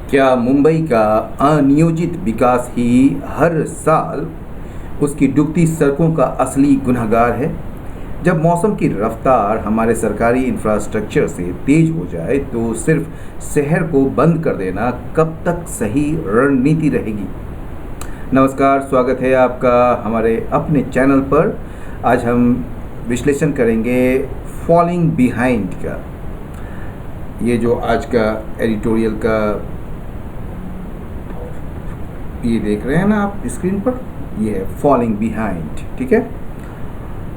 क्या मुंबई का अनियोजित विकास ही हर साल उसकी डूबती सड़कों का असली गुनहगार है? जब मौसम की रफ्तार हमारे सरकारी इंफ्रास्ट्रक्चर से तेज हो जाए तो सिर्फ शहर को बंद कर देना कब तक सही रणनीति रहेगी? नमस्कार, स्वागत है आपका हमारे अपने चैनल पर। आज हम विश्लेषण करेंगे फॉलिंग बिहाइंड का। ये जो आज का एडिटोरियल का ये देख रहे हैं ना आप स्क्रीन पर, ये है फॉलिंग बिहाइंड। ठीक है,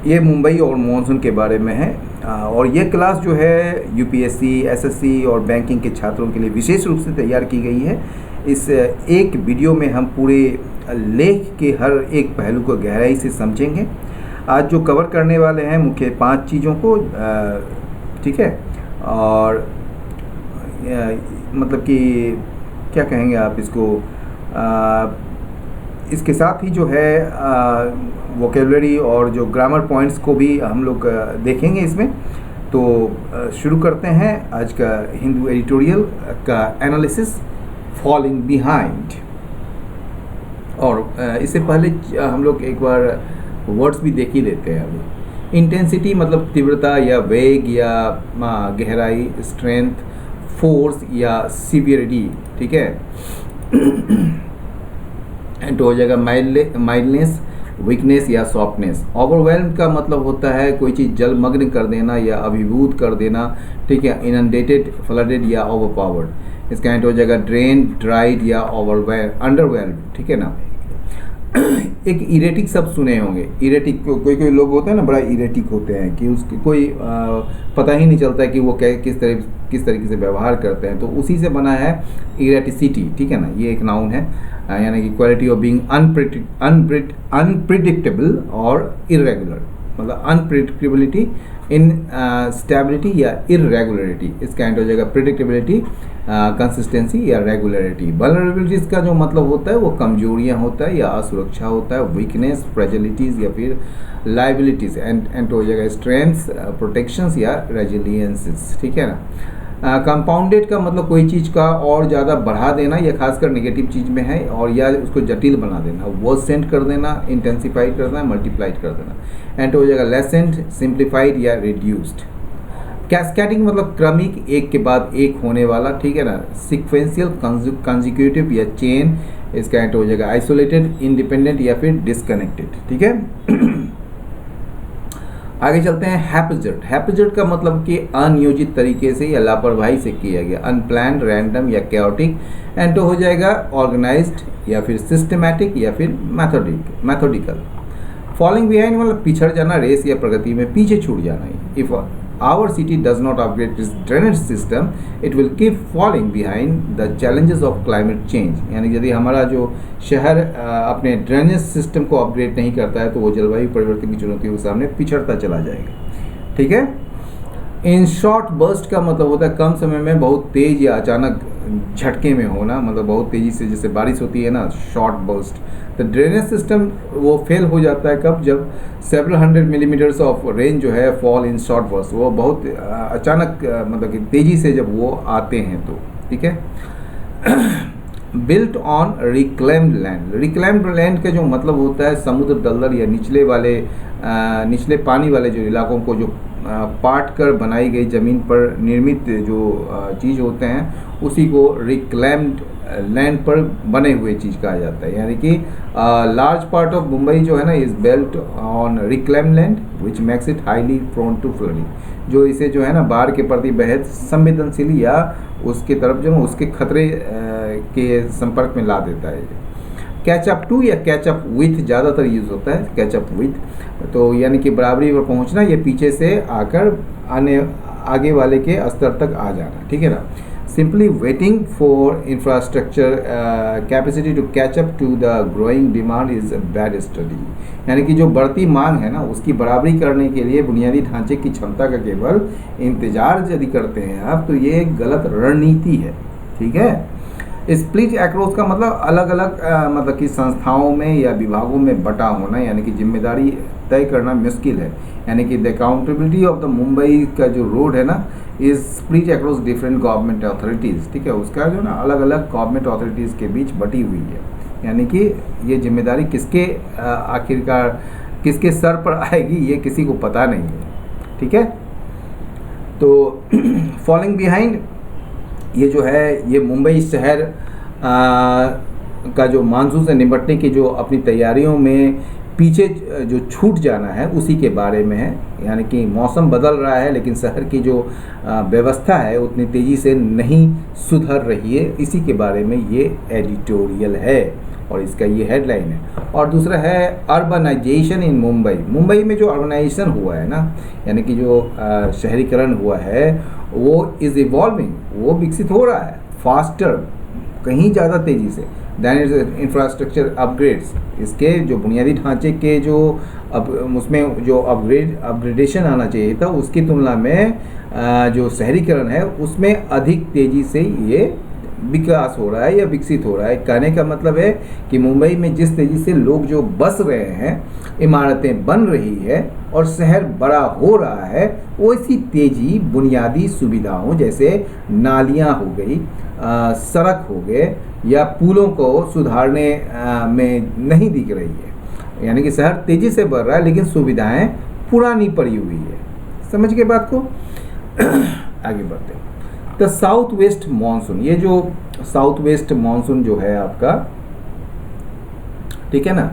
ये मुंबई और मॉनसून के बारे में है। और ये क्लास जो है यूपीएससी, एसएससी और बैंकिंग के छात्रों के लिए विशेष रूप से तैयार की गई है। इस एक वीडियो में हम पूरे लेख के हर एक पहलू को गहराई से समझेंगे। आज जो कवर करने वाले हैं मुख्य 5 चीज़ों को, ठीक है। और मतलब कि क्या कहेंगे आप इसको, इसके साथ ही जो है वोकेबलरी और जो ग्रामर पॉइंट्स को भी हम लोग देखेंगे इसमें। तो शुरू करते हैं आज का हिंदू एडिटोरियल का एनालिसिस, फॉलिंग बिहाइंड। और इससे पहले हम लोग एक बार वर्ड्स भी देख ही लेते हैं अभी। इंटेंसिटी मतलब तीव्रता या वेग या गहराई, स्ट्रेंथ, फोर्स या सीवियरिटी। ठीक है। एंड हो जाएगा माइल्डनेस, वीकनेस या सॉफ्टनेस। ओवरवेल्म का मतलब होता है कोई चीज़ जलमग्न कर देना या अभिभूत कर देना। ठीक है। इनंडेटेड, फ्लडेड या ओवरपावर्ड। इसका एंड हो जाएगा ड्रेन, ड्राइड या अंडरवेल्म। ठीक है ना। एक इरेटिक शब्द सुने होंगे। इरेटिक, कोई कोई लोग होते हैं ना, बड़ा इरेटिक होते हैं कि उसकी कोई पता ही नहीं चलता है कि वो किस तरीके से व्यवहार करते हैं। तो उसी से बना है इरेटिसिटी। ठीक है ना। ये एक नाउन है, यानी कि क्वालिटी ऑफ बीइंग अनप्रिडिक्टेबल और इरेगुलर। मतलब अनप्रिडिक्टेबिलिटी, इन स्टेबिलिटी या इरेगुलरिटी। इसका एंड हो जाएगा प्रिडिक्टेबिलिटी, कंसिस्टेंसी या रेगुलरिटी। वल्नरेबिलिटीज़ का जो मतलब होता है वो कमजोरियां होता है या असुरक्षा होता है। वीकनेस, फ्रेजिलिटीज़ या फिर लाइबिलिटीज़। एंड हो जाएगा स्ट्रेंथ्स, प्रोटेक्शंस या रेजिलियंसेस। ठीक है ना। कंपाउंडेड का मतलब कोई चीज़ का और ज़्यादा बढ़ा देना, या खासकर नेगेटिव चीज़ में है, और या उसको जटिल बना देना, वर्सेंट कर देना, इंटेंसिफाइड कर देना, मल्टीप्लाइड कर देना। एंड हो जाएगा लेसेंट, सिंप्लीफाइड या रिड्यूस्ड। कैस्केडिंग मतलब क्रमिक, एक के बाद एक होने वाला। ठीक है ना। सिक्वेंशियल, कंजिक्यूटिव या चेन। इसका एंड हो जाएगा आइसोलेटेड, इंडिपेंडेंट या फिर डिस्कनेक्टेड। ठीक है। आगे चलते हैं हैप्पीजर्ड। हैप्पीजर्ड का मतलब कि अनियोजित तरीके से या लापरवाही से किया गया, अनप्लान्ड, रैंडम या कैओटिक। एंड हो जाएगा ऑर्गेनाइज्ड या फिर सिस्टमैटिक या फिर मैथोडिकल। फॉलिंग बिहाइंड मतलब पिछड़ जाना, रेस या प्रगति में पीछे छूट जाना। If our city does not upgrade its drainage system, it will keep falling behind the challenges of climate change। यानी यदि हमारा जो शहर अपने ड्रेनेज सिस्टम को अपग्रेड नहीं करता है तो वो जलवायु परिवर्तन की चुनौतियों के सामने पिछड़ता चला जाएगा। ठीक है। इन शॉर्ट बर्स्ट का मतलब होता है कम समय में बहुत तेज या अचानक झटके में होना, मतलब बहुत तेज़ी से, जैसे बारिश होती है ना, शॉर्ट बर्स्ट। तो ड्रेनेज सिस्टम वो फेल हो जाता है कब? जब सेवरल 100 मिलीमीटर्स ऑफ रेन जो है फॉल इन शॉर्ट बर्स्ट, वो बहुत अचानक मतलब कि तेज़ी से जब वो आते हैं तो। ठीक है। Built on reclaimed land. Reclaimed land का जो मतलब होता है समुद्र दलदल या निचले पानी वाले जो इलाकों को जो पाट कर बनाई गई ज़मीन पर निर्मित जो चीज़ होते हैं उसी को रिक्लेम्ड लैंड पर बने हुए चीज़ कहा जाता है। यानी कि लार्ज पार्ट ऑफ मुंबई जो है ना is built on reclaimed land which makes it highly prone to flooding. जो इसे जो है ना बाढ़ के प्रति बेहद संवेदनशील या उसके तरफ जो उसके खतरे के संपर्क में ला देता है। कैचअप टू या कैचअप विथ ज़्यादातर यूज़ होता है, कैचअप विथ। तो यानी कि बराबरी पर पहुंचना, ये पीछे से आकर आगे वाले के स्तर तक आ जाना। ठीक है ना। Simply waiting for infrastructure capacity to catch up to the growing demand is a bad study. यानी कि जो बढ़ती मांग है ना उसकी बराबरी करने के लिए बुनियादी ढांचे की क्षमता का केवल इंतजार यदि करते हैं आप तो ये एक गलत रणनीति है। ठीक है। स्प्लिट अक्रॉस का मतलब अलग अलग मतलब कि संस्थाओं में या विभागों में बटा होना, यानी कि जिम्मेदारी तय करना मुश्किल है। यानी कि the accountability of the Mumbai का जो रोड है ना is split across different government authorities, ठीक है, उसका जो ना अलग अलग गवर्नमेंट अथॉरिटीज़ के बीच बटी हुई है। यानी कि ये जिम्मेदारी किसके आखिरकार किसके सर पर आएगी ये किसी को पता नहीं है, ठीक है। तो फॉलोइंग बिहाइंड ये जो है ये मुंबई शहर का जो मानसून से निपटने की जो अपनी तैयारियों में पीछे जो छूट जाना है उसी के बारे में है। यानी कि मौसम बदल रहा है लेकिन शहर की जो व्यवस्था है उतनी तेज़ी से नहीं सुधर रही है, इसी के बारे में ये एडिटोरियल है और इसका ये हेडलाइन है। और दूसरा है अर्बनाइजेशन इन मुंबई। मुंबई में जो अर्बनाइजेशन हुआ है ना, यानी कि जो शहरीकरण हुआ है वो इज़ इवॉल्विंग, वो विकसित हो रहा है फास्टर, कहीं ज़्यादा तेज़ी से दैन इट्स इंफ्रास्ट्रक्चर अपग्रेड्स। इसके जो बुनियादी ढांचे के जो अब उसमें जो अपग्रेडेशन आना चाहिए था उसकी तुलना में जो शहरीकरण है उसमें अधिक तेज़ी से ये विकास हो रहा है या विकसित हो रहा है। कहने का मतलब है कि मुंबई में जिस तेज़ी से लोग जो बस रहे हैं, इमारतें बन रही है और शहर बड़ा हो रहा है, वैसी तेज़ी बुनियादी सुविधाओं जैसे नालियाँ हो गई, सड़क हो गए या पुलों को सुधारने में नहीं दिख रही है। यानी कि शहर तेज़ी से बढ़ रहा है लेकिन सुविधाएं पुरानी पड़ी हुई है। समझ के बात को आगे बढ़ते हैं। द साउथ वेस्ट मानसून, ये जो साउथ वेस्ट मानसून जो है आपका, ठीक है ना,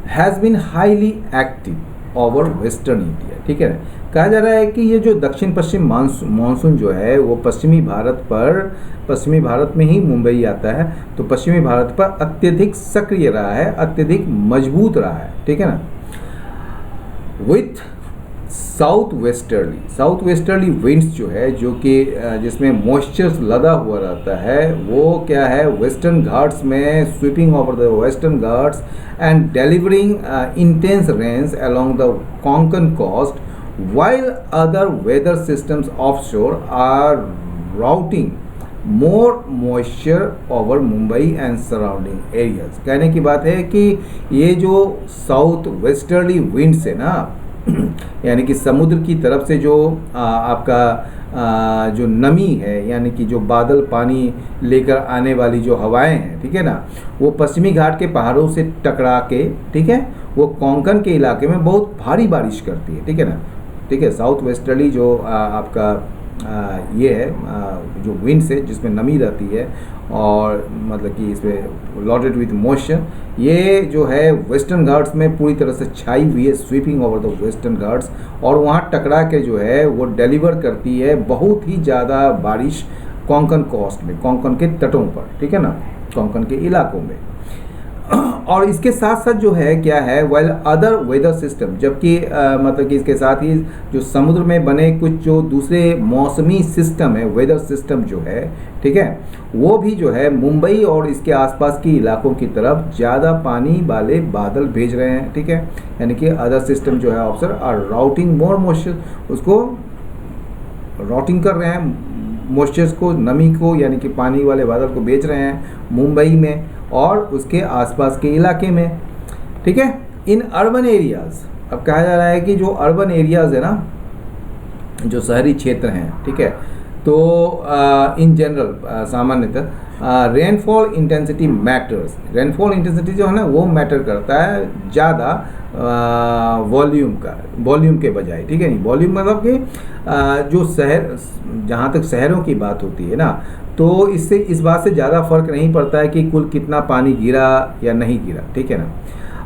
has been highly active over western India, ठीक है ना। कहा जा रहा है कि ये जो दक्षिण पश्चिम मानसून जो है वो पश्चिमी भारत में ही मुंबई आता है, तो पश्चिमी भारत पर अत्यधिक सक्रिय रहा है, अत्यधिक मजबूत रहा है, ठीक है ना। विथ साउथ वेस्टर्ली विंड्स जो है, जो कि जिसमें मॉइस्चर लदा हुआ रहता है, वो क्या है, वेस्टर्न घाट्स में sweeping over the Western Ghats and delivering intense rains along the Konkan coast, while other weather systems offshore are routing more moisture over Mumbai and surrounding areas। कहने की बात है कि ये जो साउथ वेस्टर्ली विंड्स है ना यानी कि समुद्र की तरफ से जो आपका जो नमी है, यानी कि जो बादल पानी लेकर आने वाली जो हवाएं हैं, ठीक है ना, वो पश्चिमी घाट के पहाड़ों से टकरा के, ठीक है, वो कोंकण के इलाके में बहुत भारी बारिश करती है, ठीक है ना। ठीक है, साउथ वेस्टर्ली जो आपका ये है जो विंड्स है जिसमें नमी रहती है और मतलब कि इसमें लॉडेड विथ मॉइस्चर, ये जो है वेस्टर्न घाट्स में पूरी तरह से छाई हुई है, sweeping over the Western Ghats, और वहाँ टकरा के जो है वो डिलीवर करती है बहुत ही ज़्यादा बारिश कोंकण कोस्ट में, कोंकण के तटों पर, ठीक है ना, कोंकण के इलाकों में। और इसके साथ साथ जो है क्या है, वेल अदर वेदर सिस्टम, जबकि मतलब कि इसके साथ ही जो समुद्र में बने कुछ जो दूसरे मौसमी सिस्टम है, वेदर सिस्टम जो है, ठीक है, वो भी जो है मुंबई और इसके आसपास के इलाकों की तरफ ज़्यादा पानी वाले बादल भेज रहे हैं, ठीक है। यानी कि अदर सिस्टम जो है observe are routing more moisture, उसको राउटिंग कर रहे हैं मॉइस्चर्स को, नमी को, यानी कि पानी वाले बादल को भेज रहे हैं मुंबई में और उसके आसपास के इलाके में, ठीक है। इन अर्बन एरियाज़, अब कहा जा रहा है कि जो अर्बन एरियाज़ है ना, जो शहरी क्षेत्र हैं, ठीक है, तो इन जनरल सामान्यतः rainfall intensity matters, rainfall intensity जो है ना वो मैटर करता है ज़्यादा वॉल्यूम के बजाय, ठीक है। नहीं, वॉल्यूम मतलब कि जो शहर, जहाँ तक शहरों की बात होती है ना, तो इससे इस बात से ज़्यादा फर्क नहीं पड़ता है कि कुल कितना पानी गिरा या नहीं गिरा, ठीक है ना।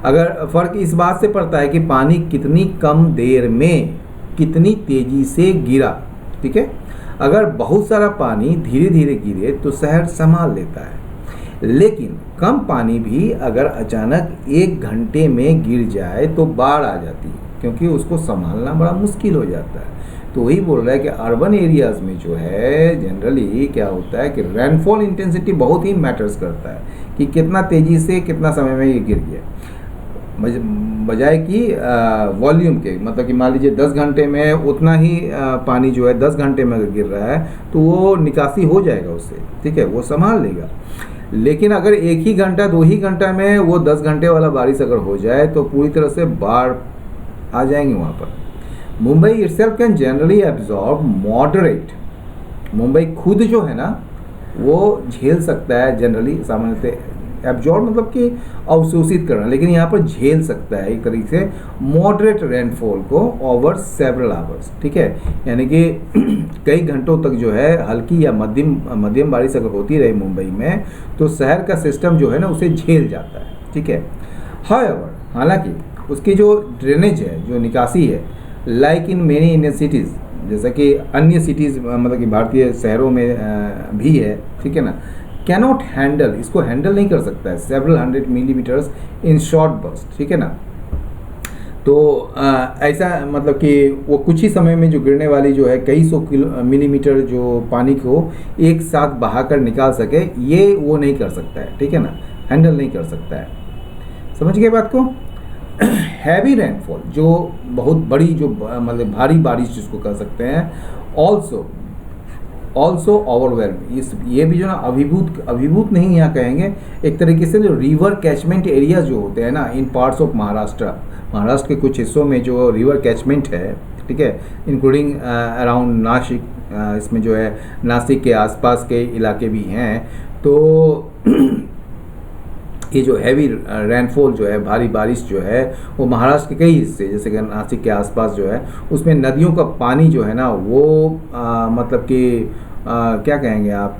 अगर फ़र्क इस बात से पड़ता है कि पानी कितनी कम देर में कितनी तेज़ी से गिरा, ठीक है। अगर बहुत सारा पानी धीरे धीरे गिरे तो शहर संभाल लेता है, लेकिन कम पानी भी अगर अचानक 1 घंटे में गिर जाए तो बाढ़ आ जाती है, क्योंकि उसको संभालना बड़ा मुश्किल हो जाता है। तो वही बोल रहा है कि अर्बन एरियाज़ में जो है जनरली क्या होता है कि रेनफॉल इंटेंसिटी बहुत ही मैटर्स करता है कि कितना तेज़ी से कितना समय में ये गिर गया। बजाय कि वॉल्यूम के, मतलब कि मान लीजिए 10 घंटे में उतना ही पानी जो है 10 घंटे में अगर गिर रहा है तो वो निकासी हो जाएगा उससे, ठीक है, वो संभाल लेगा। लेकिन अगर एक ही घंटा 2 ही घंटा में वो 10 घंटे वाला बारिश अगर हो जाए तो पूरी तरह से बाढ़ आ जाएंगे वहाँ पर। Mumbai itself can generally absorb moderate, Mumbai खुद जो है ना वो झेल सकता है जनरली, सामान्यतः एब्जॉर्ब मतलब कि अवशोषित करना, लेकिन यहाँ पर झेल सकता है एक तरीके से मॉडरेट रेनफॉल को ओवर सेवरल आवर्स, ठीक है, यानी कि कई घंटों तक जो है हल्की या मध्यम बारिश अगर होती रहे मुंबई में तो शहर का सिस्टम जो है ना उसे झेल जाता है, ठीक है। हाउएवर, हालांकि उसकी जो ड्रेनेज है, जो निकासी है, like in many Indian cities, जैसा कि अन्य सिटीज़ मतलब कि भारतीय शहरों में भी है, ठीक है ना, कैनॉट हैंडल, इसको हैंडल नहीं कर सकता है several 100 millimetres in short burst, ठीक है ना। तो ऐसा मतलब कि वो कुछ ही समय में जो गिरने वाली जो है कई सौ मिलीमीटर जो पानी को एक साथ बहाकर निकाल सके, ये वो नहीं कर सकता है, ठीक है ना, हैंडल नहीं कर सकता है। समझ गए बात को। हैवी रेनफॉल, जो बहुत बड़ी जो मतलब भारी बारिश जिसको कह सकते हैं, ऑल्सो ओवरवेलम, ये भी जो ना अभिभूत नहीं यहाँ कहेंगे, एक तरीके से जो रिवर कैचमेंट एरिया जो होते हैं ना इन पार्ट्स ऑफ महाराष्ट्र के कुछ हिस्सों में जो रिवर कैचमेंट है, ठीक है, इंक्लूडिंग अराउंड नासिक, इसमें जो है नासिक के आसपास के इलाके भी हैं, तो ये जो हैवी रेनफॉल जो है, भारी बारिश जो है, वो महाराष्ट्र के कई हिस्से जैसे कि नासिक के आसपास जो है उसमें नदियों का पानी जो है ना वो मतलब कि क्या कहेंगे आप,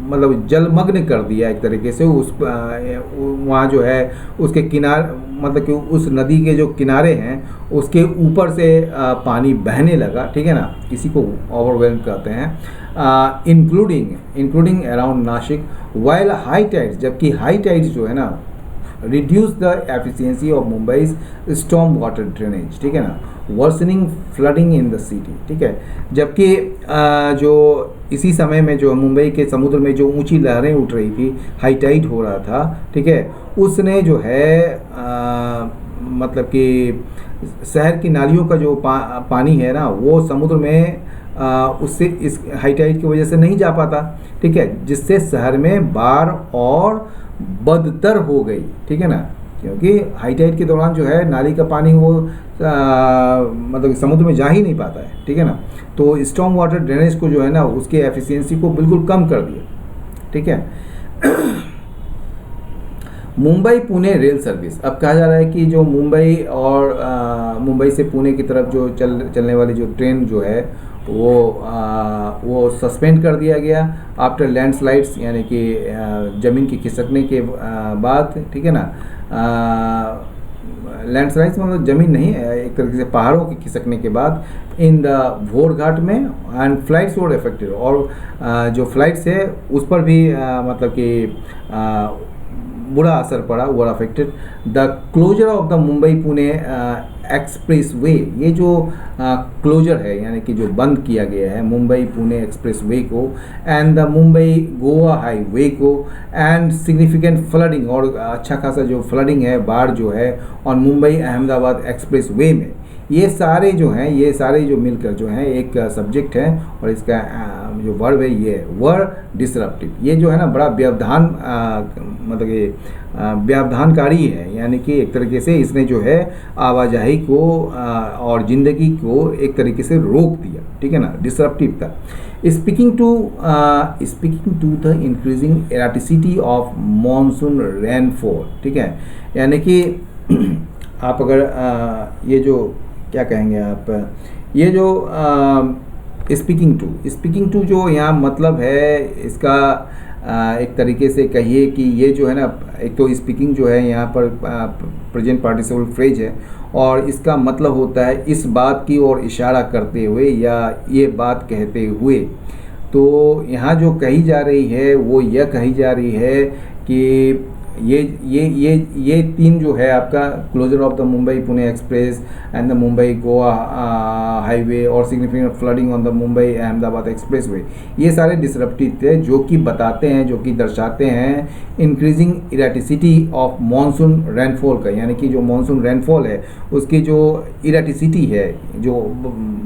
मतलब जलमग्न कर दिया एक तरीके से उस वहाँ जो है उसके किनारे, मतलब कि उस नदी के जो किनारे हैं उसके ऊपर से पानी बहने लगा, ठीक है ना, इसी को ओवरवेलम कहते हैं, including around Nashik, while high tides, जबकि हाई टाइड्स जो है ना reduce the efficiency of Mumbai's storm water drainage, ठीक है ना, worsening flooding in the city, ठीक है, जबकि जो इसी समय में जो मुंबई के समुद्र में जो ऊंची लहरें उठ रही थी, हाई टाइड हो रहा था, ठीक है, उसने जो है मतलब कि शहर की नालियों का जो पानी है ना वो समुद्र में उससे इस हाई टाइड की वजह से नहीं जा पाता, ठीक है, जिससे शहर में बाढ़ और बदतर हो गई, ठीक है ना, क्योंकि हाई टाइड के दौरान जो है नाली का पानी वो मतलब समुद्र में जा ही नहीं पाता है, ठीक है ना, तो स्टॉर्म वाटर ड्रेनेज को जो है ना उसके एफिशिएंसी को बिल्कुल कम कर दिया, ठीक है। मुंबई पुणे रेल सर्विस, अब कहा जा रहा है कि जो मुंबई और मुंबई से पुणे की तरफ जो चलने वाली जो ट्रेन जो है वो सस्पेंड कर दिया गया आफ्टर लैंडस्लाइड्स, यानी कि ज़मीन की खिसकने के बाद, ठीक है ना, लैंडस्लाइड्स मतलब ज़मीन नहीं, एक तरीके से पहाड़ों के खिसकने के बाद इन द भोर घाट में, एंड फ्लाइट्स वर अफेक्टेड, और जो फ्लाइट्स है उस पर भी मतलब कि बुरा असर पड़ा, were affected. The closure of the Mumbai Pune express वे, ये जो क्लोजर है यानी कि जो बंद किया गया है मुंबई पुणे एक्सप्रेस वे को, and the Mumbai Goa highway को, एंड सिग्निफिकेंट फ्लडिंग, और अच्छा खासा जो फ्लडिंग है, बाढ़ जो है, और मुंबई अहमदाबाद एक्सप्रेस वे में, ये सारे जो हैं, ये सारे जो मिलकर जो हैं एक सब्जेक्ट है, और इसका जो वर्ब है ये वर्ब डिसरप्टिव, ये जो है ना बड़ा व्यवधान मतलब कि व्यवधानकारी है, यानी कि एक तरीके से इसने जो है आवाजाही को और ज़िंदगी को एक तरीके से रोक दिया, ठीक है ना, डिसरप्टिव था। Speaking to the increasing erraticity of monsoon rainfall, ठीक है, यानी कि आप अगर ये जो क्या कहेंगे आप, ये जो स्पीकिंग टू जो यहाँ मतलब है इसका एक तरीके से कहिए कि ये जो है ना, एक तो स्पीकिंग जो है यहाँ पर प्रेजेंट पार्टिसिपल फ्रेज है, और इसका मतलब होता है इस बात की ओर इशारा करते हुए या ये बात कहते हुए। तो यहाँ जो कही जा रही है वो यह कही जा रही है कि ये तीन जो है आपका closure of the Mumbai Pune express and the Mumbai Goa highway और significant flooding on the Mumbai Ahmedabad express way, ये सारे डिसरप्टिव थे जो कि बताते हैं, जो कि दर्शाते हैं इंक्रीजिंग इरेटिसिटी ऑफ मानसून रेनफॉल का, यानी कि जो मानसून रेनफॉल है उसकी जो इरेटिसिटी है, जो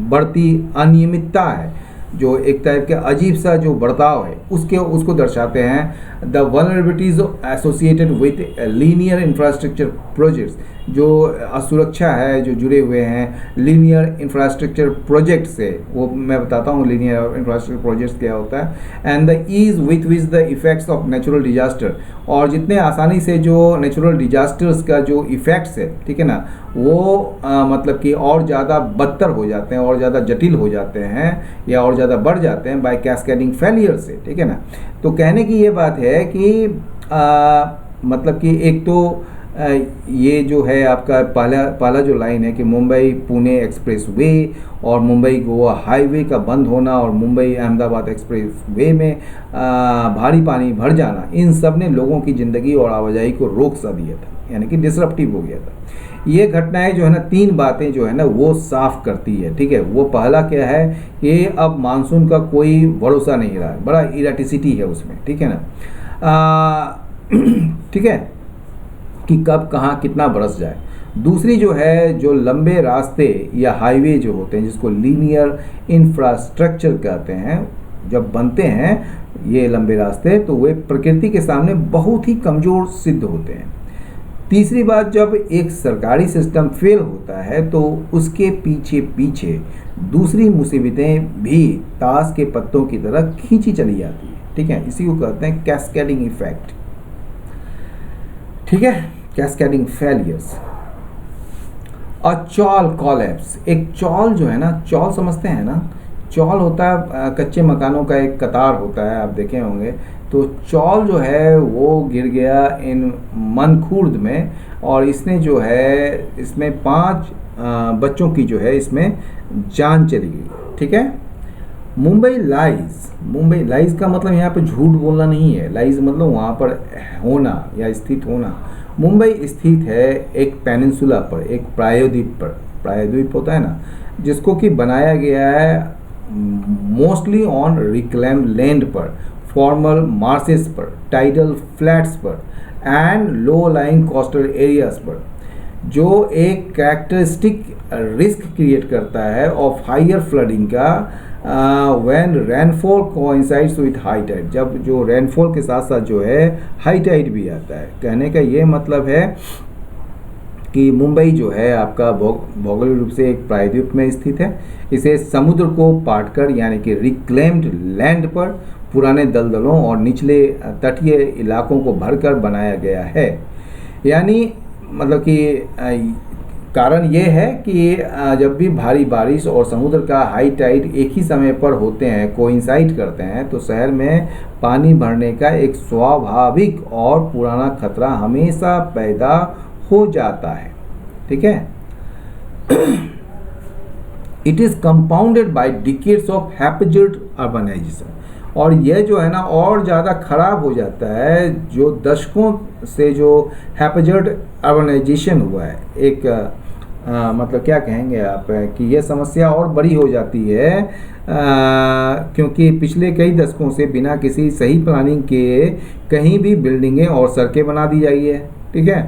बढ़ती अनियमितता है, जो एक टाइप का अजीब सा जो बर्ताव है उसको दर्शाते हैं। The vulnerabilities associated with linear infrastructure projects, जो असुरक्षा है जो जुड़े हुए हैं लीनियर इंफ्रास्ट्रक्चर प्रोजेक्ट से, वो मैं बताता हूँ लीनियर इंफ्रास्ट्रक्चर प्रोजेक्ट्स क्या होता है। And the ease with which the effects of natural disaster, और जितने आसानी से जो नेचुरल डिजास्टर्स का जो इफ़ेक्ट्स है, ठीक है ना, वो मतलब कि और ज़्यादा बदतर हो जाते हैं और ज़्यादा जटिल हो जाते हैं या और ज़्यादा बढ़ जाते हैं बाय कैस्केडिंग फेलियर से, ठीक है ना। तो कहने की ये बात है कि मतलब कि एक तो ये जो है आपका पहला जो लाइन है कि मुंबई पुणे एक्सप्रेस वे और मुंबई गोवा हाईवे का बंद होना और मुंबई अहमदाबाद एक्सप्रेस वे में भारी पानी भर जाना, इन सब ने लोगों की ज़िंदगी और आवाजाही को रोक सा दिया था, यानी कि डिसरप्टिव हो गया था। ये घटनाएं जो है ना, तीन बातें जो है ना वो साफ करती है, ठीक है। वो पहला क्या है कि अब मानसून का कोई भरोसा नहीं रहा, बड़ा इरेटिसिटी है उसमें, ठीक है ना, ठीक है, कि कब कहाँ कितना बरस जाए। दूसरी जो है, जो लंबे रास्ते या हाईवे जो होते हैं जिसको लीनियर इंफ्रास्ट्रक्चर कहते हैं, जब बनते हैं ये लंबे रास्ते तो वे प्रकृति के सामने बहुत ही कमज़ोर सिद्ध होते हैं। तीसरी बात, जब एक सरकारी सिस्टम फेल होता है तो उसके पीछे पीछे दूसरी मुसीबतें भी ताश के पत्तों की तरह खींची चली जाती है, ठीक है। इसी को कहते हैं कैस्केडिंग इफेक्ट, ठीक है, कैस्केडिंग फेलियर्स। और चौल कॉलेप्स, एक चौल जो है ना, चौल समझते हैं ना, चौल होता है कच्चे मकानों का एक कतार होता है, आप देखे होंगे। तो चौल जो है वो गिर गया इन मनखुर्द में, और इसने जो है इसमें 5 बच्चों की जो है इसमें जान चली गई, ठीक है। मुंबई लाइज का मतलब यहाँ पे झूठ बोलना नहीं है, लाइज मतलब वहाँ पर होना या स्थित होना। मुंबई स्थित है एक पेनिनसुला पर, एक प्रायद्वीप पर, प्रायद्वीप होता है ना, जिसको कि बनाया गया है मोस्टली ऑन रिक्लेम्ड लैंड पर, फॉर्मल मार्सेस पर, टाइडल फ्लैट्स पर and low lying coastal areas पर, जो एक कैरेक्टरिस्टिक रिस्क क्रिएट करता है ऑफ हाइयर फ्लडिंग का when rainfall coincides with high tide, जब जो रेनफॉल के साथ साथ जो है हाई टाइड भी आता है। कहने का ये मतलब है कि मुंबई जो है आपका भौगोलिक रूप से एक प्रायद्वीप में स्थित है। इसे समुद्र को पाटकर, यानी कि रिक्लेम्ड लैंड पर पुराने दलदलों और निचले तटीय इलाकों को भरकर बनाया गया है। यानी मतलब कि कारण ये है कि जब भी भारी बारिश और समुद्र का हाई टाइड एक ही समय पर होते हैं, कोइंसाइड करते हैं, तो शहर में पानी भरने का एक स्वाभाविक और पुराना खतरा हमेशा पैदा हो जाता है, ठीक है। It is compounded by decades of haphazard urbanisation, और यह जो है ना और ज़्यादा ख़राब हो जाता है जो दशकों से जो हैपेज्ड अर्बनाइजेशन हुआ है। एक मतलब क्या कहेंगे आप कि यह समस्या और बड़ी हो जाती है क्योंकि पिछले कई दशकों से बिना किसी सही प्लानिंग के कहीं भी बिल्डिंगें और सड़कें बना दी जाती है, ठीक है।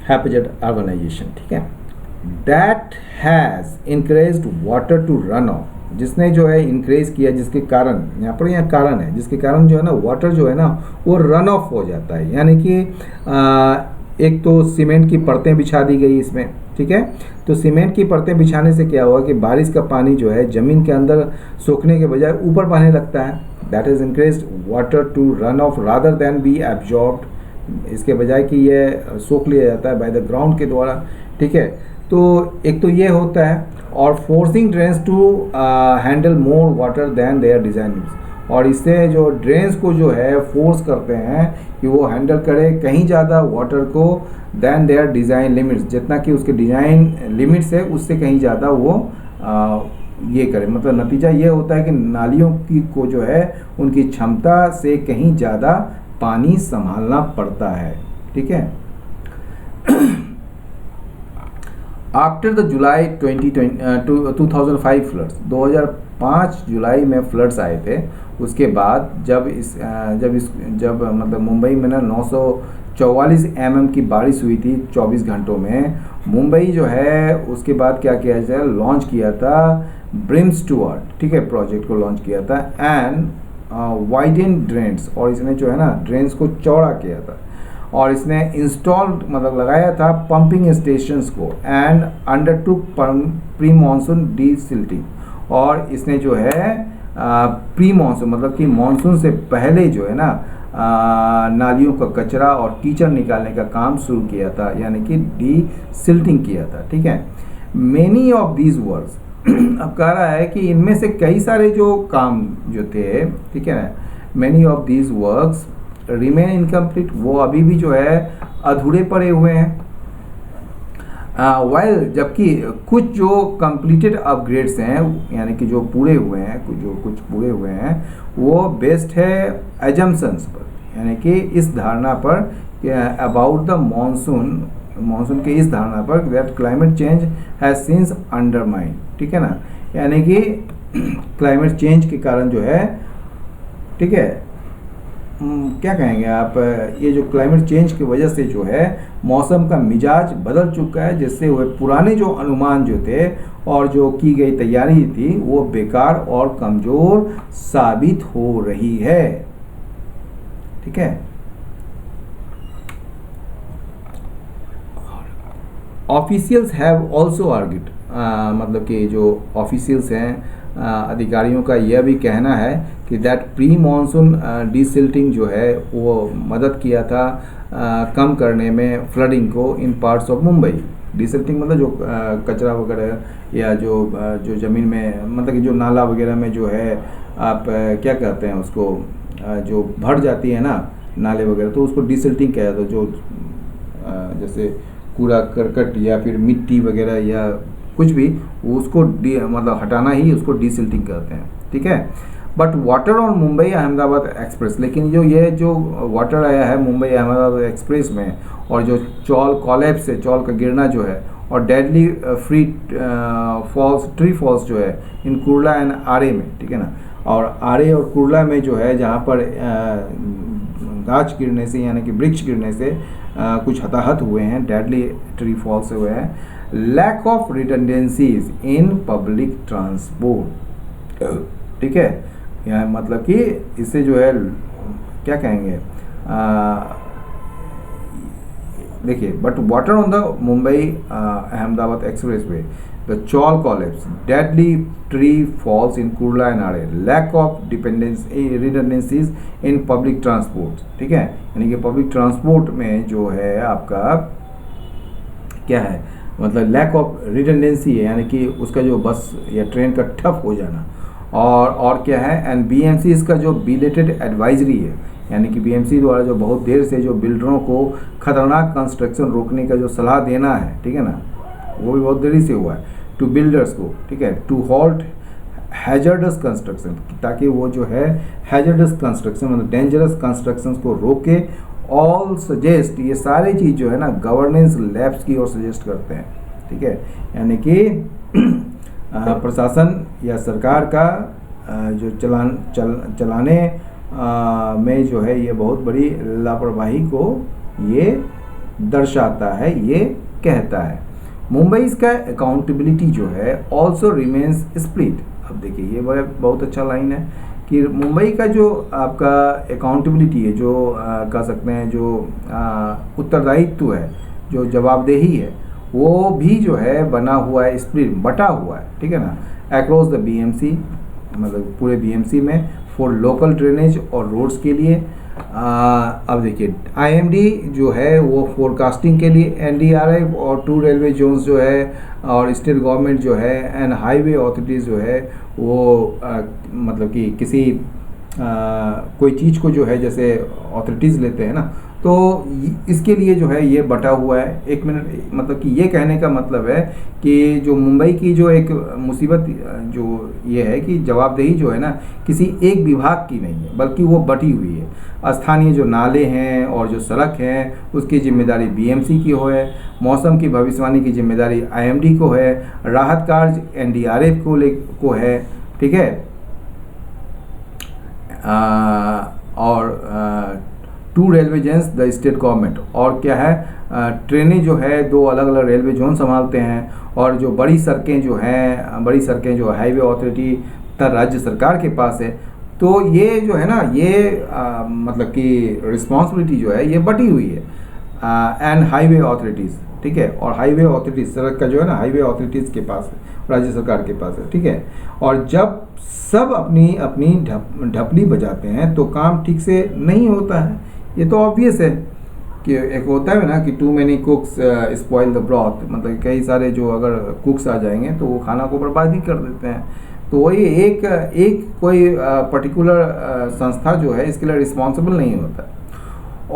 हैपेज्ड अर्बनाइजेशन, ठीक है, that has increased water to run off, जिसने जो है इंक्रेज किया, जिसके कारण यहाँ पर यह कारण है, जिसके कारण जो है ना वाटर जो है ना वो रन ऑफ हो जाता है। यानी कि एक तो सीमेंट की परतें बिछा दी गई इसमें, ठीक है। तो सीमेंट की परतें बिछाने से क्या हुआ कि बारिश का पानी जो है ज़मीन के अंदर सोखने के बजाय ऊपर बहने लगता है। That is increased water to run off rather than be absorbed, इसके बजाय कि यह सोख लिया जाता है बाय द ग्राउंड के द्वारा, ठीक है। तो एक तो ये होता है, और forcing drains to handle more water than their design, और इससे जो ड्रेन्स को जो है फोर्स करते हैं कि वो हैंडल करे कहीं ज़्यादा वाटर को देन देयर डिज़ाइन लिमिट्स, जितना कि उसके डिज़ाइन लिमिट्स है उससे कहीं ज़्यादा वो ये करें, मतलब नतीजा ये होता है कि नालियों की को जो है उनकी क्षमता से कहीं ज़्यादा पानी संभालना पड़ता है, ठीक है। आफ्टर द जुलाई 2005 फ्लड्स, 2005 जुलाई में फ्लड्स आए थे। उसके बाद जब मतलब मुंबई में ना 944 mm की बारिश हुई थी 24 घंटों में। मुंबई जो है उसके बाद क्या किया जाए, लॉन्च किया था ब्रिम स्टुअर्ट, ठीक है, प्रोजेक्ट को लॉन्च किया था एंड वाइडन ड्रेन्स, और इसने जो है ना ड्रेन्स को चौड़ा किया था, और इसने इंस्टॉल्ड मतलब लगाया था पंपिंग स्टेशंस को and undertook pre monsoon desilting, और इसने जो है प्री मानसून मतलब कि मानसून से पहले जो है ना नालियों का कचरा और कीचड़ निकालने का काम शुरू किया था, यानी कि डीसिल्टिंग किया था, ठीक है। मेनी ऑफ दीज वर्क्स अब कह रहा है कि इनमें से कई सारे जो काम जो थे, ठीक है ना, many of these works remain incomplete, वो अभी भी जो है अधूरे पड़े हुए हैं। वाइल जबकि कुछ जो कंप्लीटेड अपग्रेड्स हैं, यानी कि जो पूरे हुए हैं, कुछ पूरे हुए हैं, वो बेस्ड है एजम्पशंस पर, यानी कि इस धारणा पर अबाउट द मानसून के इस धारणा पर that climate change has since undermine, ठीक है ना, यानी कि क्लाइमेट चेंज के कारण जो है, ठीक है, क्या कहेंगे आप, ये जो क्लाइमेट चेंज की वजह से जो है मौसम का मिजाज बदल चुका है, जिससे वह पुराने जो अनुमान जो थे और जो की गई तैयारी थी वो बेकार और कमज़ोर साबित हो रही है, ठीक है। ऑफिशियल्स हैव ऑल्सो आर्ग्यूड, मतलब कि जो ऑफिशियल्स हैं अधिकारियों का यह भी कहना है कि दैट प्री मानसून डीसिल्टिंग जो है वो मदद किया था कम करने में फ्लडिंग को इन पार्ट्स ऑफ मुंबई। डीसिल्टिंग मतलब जो कचरा वगैरह या जो ज़मीन में, मतलब कि जो नाला वगैरह में जो है आप क्या कहते हैं उसको, जो भर जाती है ना नाले वगैरह, तो उसको डीसिल्टिंग किया जाता है। जो जैसे कूड़ा करकट या फिर मिट्टी वगैरह या कुछ भी, उसको मतलब हटाना ही उसको डीसिल्टिंग कहते हैं, ठीक है। But water on Mumbai Ahmedabad express, लेकिन ये जो वाटर आया है मुंबई अहमदाबाद एक्सप्रेस में, और जो चौल कॉलेप्स है, चौल का गिरना जो है, और डेडली फ्री ट्री फॉल्स जो है इन कुर्ला एंड आरे में, ठीक है ना, और आरे और कुर्ला में जो है जहाँ पर गाछ गिरने से यानी कि वृक्ष गिरने से कुछ हताहत हुए हैं, डेडली ट्री फॉल्स हुए हैं। Lack of redundancies in public transport, ठीक है, यहाँ मतलब कि इससे जो है क्या कहेंगे, देखिए, but water on the Mumbai Ahmedabad expressway, the chawl collapse, deadly tree falls in Kurla and Aarey, lack of redundancies in public transport, ठीक है, यानी कि पब्लिक ट्रांसपोर्ट में जो है आपका क्या है, मतलब लैक ऑफ रिडंडेंसी है, यानी कि उसका जो बस या ट्रेन का ठप हो जाना, और क्या है, एंड बीएमसी इसका जो बिलेटेड एडवाइजरी है, यानी कि बीएमसी द्वारा जो बहुत देर से जो बिल्डरों को खतरनाक कंस्ट्रक्शन रोकने का जो सलाह देना है, ठीक है ना, वो भी बहुत देरी से हुआ है टू बिल्डर्स को, ठीक है, टू हॉल्ट हैजर्डस कंस्ट्रक्शन, ताकि वो जो है हैजर्डस कंस्ट्रक्शन मतलब डेंजरस कंस्ट्रक्शन को रोके। ऑल सजेस्ट, ये सारी चीज़ जो है ना गवर्नेंस लैब्स की ओर सजेस्ट करते हैं, ठीक है, यानी कि प्रशासन या सरकार का जो चलाने में जो है ये बहुत बड़ी लापरवाही को ये दर्शाता है, ये कहता है। मुंबई का अकाउंटेबिलिटी जो है ऑल्सो रिमेन्स स्प्लिट। अब देखिए ये बहुत अच्छा लाइन है कि मुंबई का जो आपका अकाउंटेबिलिटी है, जो कह सकते हैं जो उत्तरदायित्व है, जो जवाबदेही है, वो भी जो है बना हुआ है, स्प्लिट बटा हुआ है, ठीक है ना, अक्रॉस द बीएमसी, मतलब पूरे बीएमसी में, फॉर लोकल ड्रेनेज और रोड्स के लिए। अब देखिए आईएमडी जो है वो फोरकास्टिंग के लिए, एनडीआरएफ और 2 रेलवे जोन्स जो है, और स्टेट गवर्नमेंट जो है एंड हाईवे अथॉरिटीज़ जो है वो मतलब कि किसी कोई चीज़ को जो है जैसे अथॉरिटीज़ लेते हैं ना, तो इसके लिए जो है ये बटा हुआ है। एक मिनट, मतलब कि ये कहने का मतलब है कि जो मुंबई की जो एक मुसीबत जो ये है कि जवाबदेही जो है ना किसी एक विभाग की नहीं है, बल्कि वो बटी हुई है। स्थानीय जो नाले हैं और जो सड़क हैं उसकी जिम्मेदारी बीएमसी की हो है, मौसम की भविष्यवाणी की जिम्मेदारी आईएमडी को है, राहत कार्य एनडीआरएफ को है, ठीक है। और 2 railway zones the state government, और क्या है, ट्रेनें जो है 2 अलग अलग रेलवे जोन संभालते हैं, और जो बड़ी सड़कें जो हाईवे अथॉरिटी राज्य सरकार के पास है। तो ये जो है ना ये मतलब कि रिस्पॉन्सिबिलिटी जो है ये बटी हुई है एंड हाईवे अथॉरिटीज़, ठीक है। और हाईवे अथॉरिटीज़ सड़क का जो है ना हाईवे अथॉरिटीज़ के पास है, राज्य सरकार के पास है, ठीक है। और जब सब अपनी अपनी ढपली बजाते हैं तो काम ठीक से नहीं होता है। ये तो ऑब्वियस है कि एक होता है ना कि too many cooks spoil the broth, मतलब कई सारे जो अगर कुक्स आ जाएंगे तो वो खाना को बर्बाद ही कर देते हैं। तो वही एक कोई पर्टिकुलर संस्था जो है इसके लिए रिस्पॉन्सिबल नहीं होता।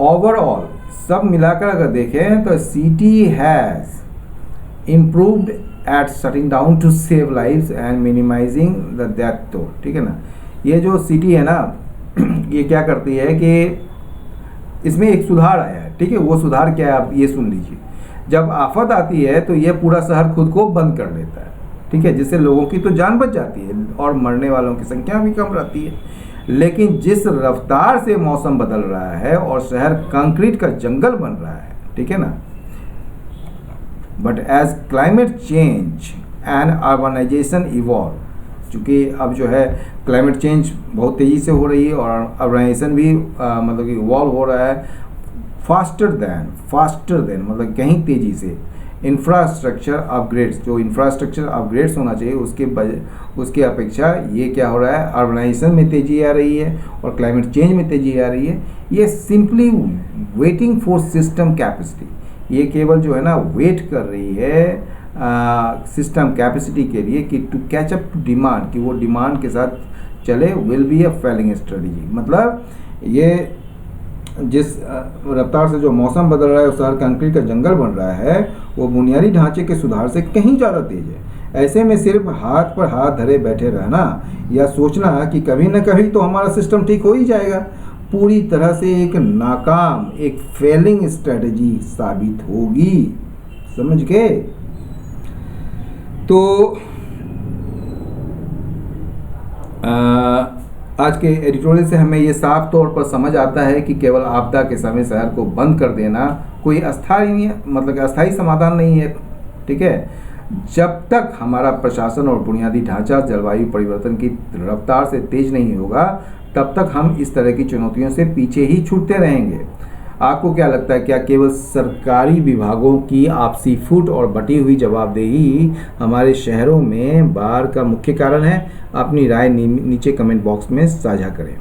ओवरऑल सब मिलाकर अगर देखें तो city has improved at shutting down to save lives and minimising the death toll, ठीक है ना। ये जो सिटी है ना ये क्या करती है कि इसमें एक सुधार आया है, ठीक है। वो सुधार क्या है आप ये सुन लीजिए। जब आफत आती है तो ये पूरा शहर खुद को बंद कर लेता है, ठीक है, जिससे लोगों की तो जान बच जाती है और मरने वालों की संख्या भी कम रहती है। लेकिन जिस रफ्तार से मौसम बदल रहा है और शहर कंक्रीट का जंगल बन रहा है, ठीक है ना, but as climate change and urbanisation evolve, चूँकि अब जो है क्लाइमेट चेंज बहुत तेज़ी से हो रही है और अर्बनाइजेशन भी मतलब कि इवॉल्व हो रहा है फास्टर देन मतलब कहीं तेज़ी से। इंफ्रास्ट्रक्चर अपग्रेड्स, जो इंफ्रास्ट्रक्चर अपग्रेड्स होना चाहिए उसके अपेक्षा ये क्या हो रहा है, अर्बनाइजेशन में तेज़ी आ रही है और क्लाइमेट चेंज में तेज़ी आ रही है। ये simply waiting for system capacity, ये केवल जो है ना वेट कर रही है सिस्टम कैपेसिटी के लिए कि to catch up to demand, कि वो डिमांड के साथ चले। Will be a failing strategy, मतलब ये जिस रफ्तार से जो मौसम बदल रहा है उस शहर कंक्रीट का जंगल बन रहा है वो बुनियादी ढांचे के सुधार से कहीं ज़्यादा तेज है। ऐसे में सिर्फ हाथ पर हाथ धरे बैठे रहना या सोचना कि कभी न कभी तो हमारा सिस्टम ठीक हो ही जाएगा पूरी तरह से एक नाकाम, एक फेलिंग स्ट्रेटजी साबित होगी। समझ गए? तो आज के एडिटोरियल से हमें ये साफ तौर पर समझ आता है कि केवल आपदा के समय शहर को बंद कर देना कोई अस्थायी समाधान नहीं है, ठीक है। जब तक हमारा प्रशासन और बुनियादी ढांचा जलवायु परिवर्तन की रफ्तार से तेज नहीं होगा तब तक हम इस तरह की चुनौतियों से पीछे ही छूटते रहेंगे। आपको क्या लगता है, क्या केवल सरकारी विभागों की आपसी फूट और बटी हुई जवाबदेही हमारे शहरों में बाढ़ का मुख्य कारण है? अपनी राय नीचे कमेंट बॉक्स में साझा करें।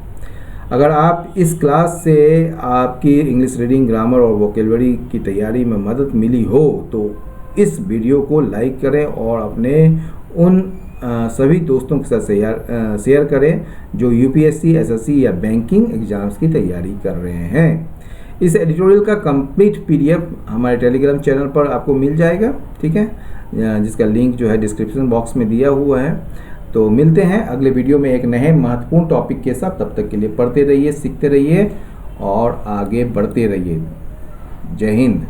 अगर आप इस क्लास से आपकी इंग्लिश रीडिंग, ग्रामर और वोकेबलरी की तैयारी में मदद मिली हो तो इस वीडियो को लाइक करें और अपने उन सभी दोस्तों के साथ शेयर करें जो यूपीएससी, एसएससी या बैंकिंग एग्जाम्स की तैयारी कर रहे हैं। इस एडिटोरियल का कंप्लीट पीडीएफ हमारे टेलीग्राम चैनल पर आपको मिल जाएगा, ठीक है, जिसका लिंक जो है डिस्क्रिप्शन बॉक्स में दिया हुआ है। तो मिलते हैं अगले वीडियो में एक नए महत्वपूर्ण टॉपिक के साथ। तब तक के लिए पढ़ते रहिए, सीखते रहिए और आगे बढ़ते रहिए। जय हिंद।